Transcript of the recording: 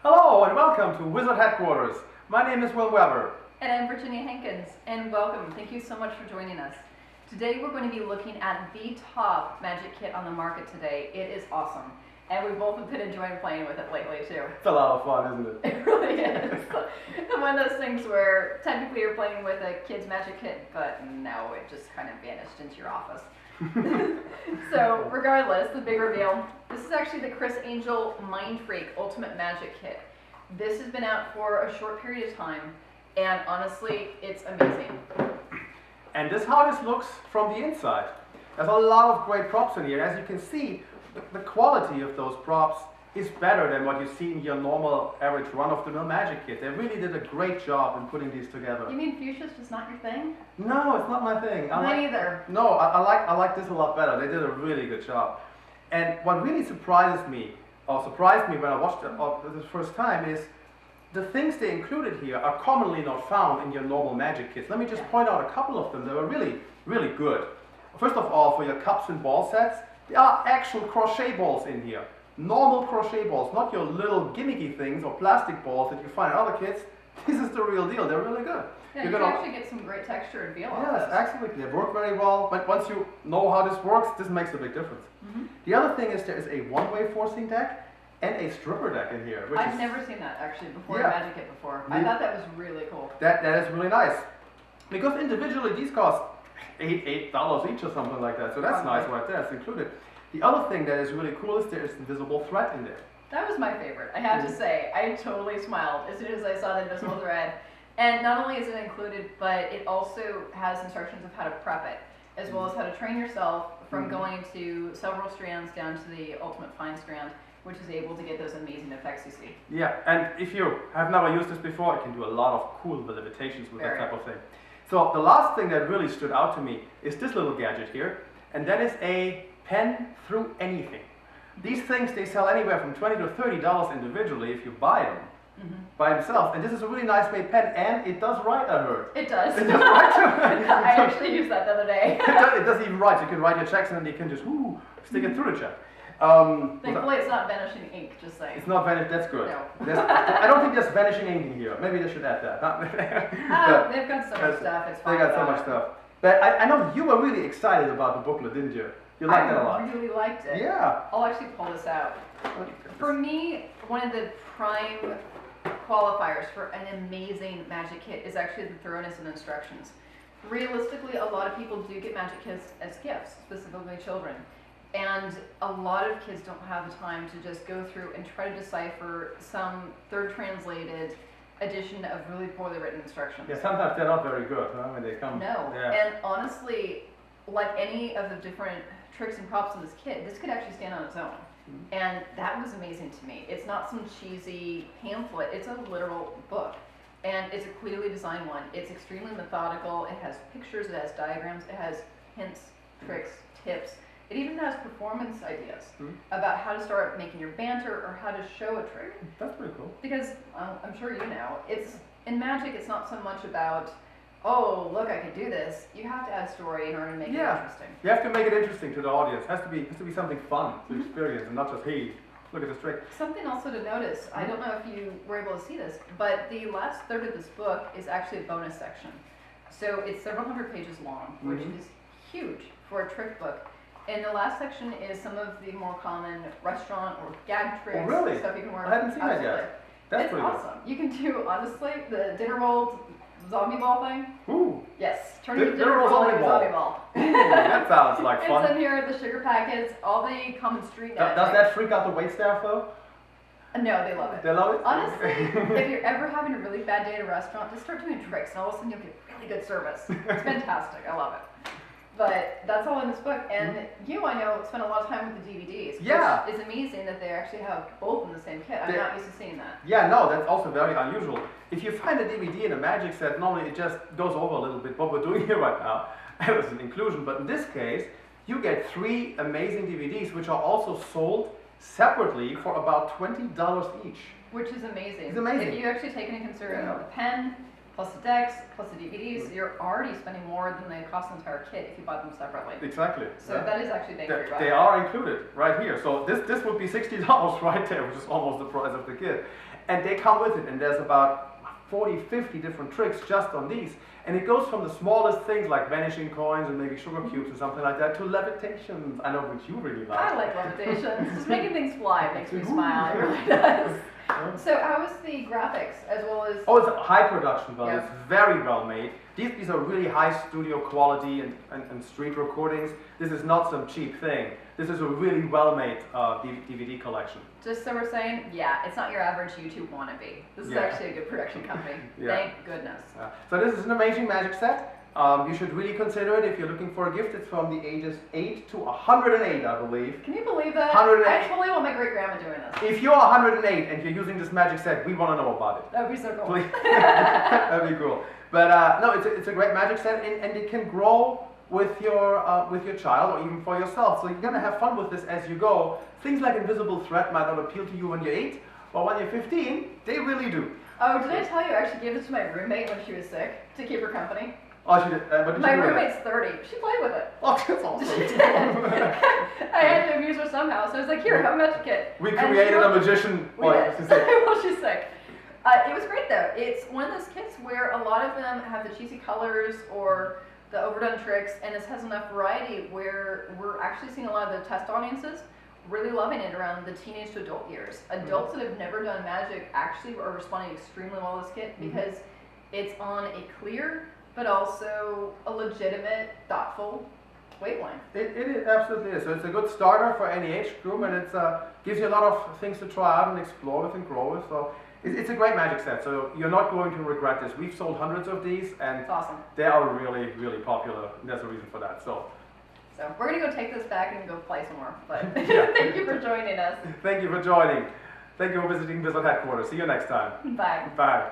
Hello and welcome to Wizard Headquarters. My name is Will Weber. And I'm Virginia Hankins, and welcome. Thank you so much for joining us. Today we're going to be looking at the top magic kit on the market today. It is awesome, and we both have been enjoying playing with it lately too. It's a lot of fun, isn't it? It really is. It's one of those things where technically you're playing with a kid's magic kit, but no, it just kind of vanished into your office. So regardless, the big reveal, this is actually the Criss Angel Mindfreak Ultimate Magic Kit. This has been out for a short period of time, and honestly, it's amazing. And this is how this looks from the inside. There's a lot of great props in here. As you can see, the quality of those props is better than what you see in your normal average run-of-the-mill magic kit. They really did a great job in putting these together. You mean fuchsia's just not your thing? No, it's not my thing. Mine either. No, I like this a lot better. They did a really good job. And what really surprised me when I watched it the first time is the things they included here are commonly not found in your normal magic kits. Let me just point out a couple of them that were really, really good. First of all, for your cups and ball sets, there are actual crochet balls in here. Normal crochet balls, not your little gimmicky things or plastic balls that you find in other kits. This is the real deal. They're really good. Yeah, you can actually get some great texture and feel on this. Yes, absolutely. They work very well. But once you know how this works, this makes a big difference. Mm-hmm. The other thing is there is a one-way forcing deck and a stripper deck in here. I've never seen that actually before, Yeah. a magic kit before. I thought that was really cool. That is really nice. Because individually these cost $8 each or something like that. So that's nice right there. It's included. The other thing that is really cool is there is invisible thread in there. That was my favorite, I have to say. I totally smiled as soon as I saw the invisible thread. And not only is it included, but it also has instructions of how to prep it, as well as how to train yourself from going to several strands down to the ultimate fine strand, which is able to get those amazing effects you see. Yeah, and if you have never used this before, it can do a lot of cool levitations with that type of thing. So the last thing that really stood out to me is this little gadget here, and that is a pen through anything. These things, they sell anywhere from $20 to $30 individually if you buy them by themselves. And this is a really nice made pen, and it does write, I heard. It does. It does write too. I actually used that the other day. It does even write. You can write your checks and then you can just stick it through the check. Thankfully it's not vanishing ink, just saying. It's not vanishing, that's good. No. I don't think there's vanishing ink in here. Maybe they should add that. They've got so much stuff, it's fine. They got so much stuff. But I know you were really excited about the booklet, didn't you? You liked it a lot. I really liked it. Yeah. I'll actually pull this out. For me, one of the prime qualifiers for an amazing magic kit is actually the thoroughness of instructions. Realistically, a lot of people do get magic kits as gifts, specifically children. And a lot of kids don't have the time to just go through and try to decipher some third translated edition of really poorly written instructions. Yeah, sometimes they're not very good when they come. No, yeah. And honestly, like any of the different tricks and props in this kit, this could actually stand on its own. And that was amazing to me. It's not some cheesy pamphlet, it's a literal book. And it's a clearly designed one. It's extremely methodical, it has pictures, it has diagrams, it has hints, tricks, tips. It even has performance ideas about how to start making your banter or how to show a trick. That's pretty cool. Because I'm sure you know, in magic it's not so much about, oh, look, I could do this. You have to add story in order to make it interesting. You have to make it interesting to the audience. It has to be something fun to experience and not just, hey, look at this trick. Something also to notice, I don't know if you were able to see this, but the last third of this book is actually a bonus section. So it's several hundred pages long, which is huge for a trick book. And the last section is some of the more common restaurant or gag tricks, stuff you can work. I hadn't seen that yet. That's pretty awesome. You can do, honestly, the dinner roll zombie ball thing. Ooh. Yes, turn your dinner roll into a zombie ball. Ooh, that sounds like fun. It's in here, the sugar packets, all the common street magic. Does that freak out the waitstaff though? No, they love it. They love it? Honestly, if you're ever having a really bad day at a restaurant, just start doing tricks and all of a sudden you'll get really good service. It's fantastic. I love it. But that's all in this book, and you, I know, spend a lot of time with the DVDs. Yeah. Which is amazing that they actually have both in the same kit. I'm not used to seeing that. Yeah, no, that's also very unusual. If you find a DVD in a magic set, normally it just goes over a little bit what we're doing here right now as an inclusion. But in this case, you get 3 amazing DVDs, which are also sold separately for about $20 each. Which is amazing. It's amazing. If you actually take into consideration the pen, plus the decks, plus the DVDs, you're already spending more than they cost an entire kit if you bought them separately. Exactly. So that is actually dang great. They are included right here. So this would be $60 right there, which is almost the price of the kit. And they come with it, and there's about 40, 50 different tricks just on these. And it goes from the smallest things like vanishing coins and maybe sugar cubes or something like that to levitations. I know which you really like. I like levitations. Just making things fly makes me smile. It really does. So how was the graphics as well as... Oh, it's a high production value. Yeah. It's very well made. These are really high studio quality and street recordings. This is not some cheap thing. This is a really well made DVD collection. Just so we're saying, yeah, it's not your average YouTube wannabe. This is actually a good production company. Thank goodness. So this is an amazing magic set. You should really consider it if you're looking for a gift. It's from the ages 8 to 108, I believe. Can you believe that? 108. I totally want my great grandma doing this. If you're 108 and you're using this magic set, we want to know about it. That would be so cool. Please. That'd be cool. But no, it's a great magic set, and it can grow with your child or even for yourself. So you're gonna have fun with this as you go. Things like invisible thread might not appeal to you when you're 8, but when you're 15, they really do. Oh, did I tell you I actually gave this to my roommate when she was sick to keep her company? Oh, she did. What did My you do with it? roommate's 30. She played with it. Oh, that's awesome. She did. I had to amuse her somehow, so I was like, here, have a magic kit. We created a magician. We did. Well, she's sick. It was great though. It's one of those kits where a lot of them have the cheesy colors or the overdone tricks, and this has enough variety where we're actually seeing a lot of the test audiences really loving it around the teenage to adult years. Adults that have never done magic actually are responding extremely well to this kit because it's on a clear but also a legitimate, thoughtful wavelength. It absolutely is. So it's a good starter for any age group, and it gives you a lot of things to try out and explore with and grow with. So it's a great magic set. So you're not going to regret this. We've sold hundreds of these, and it's awesome. They are really, really popular. And there's a reason for that. So we're gonna go take this back and go play some more. But thank you for joining us. Thank you for joining. Thank you for visiting Blizzard headquarters. See you next time. Bye. Bye.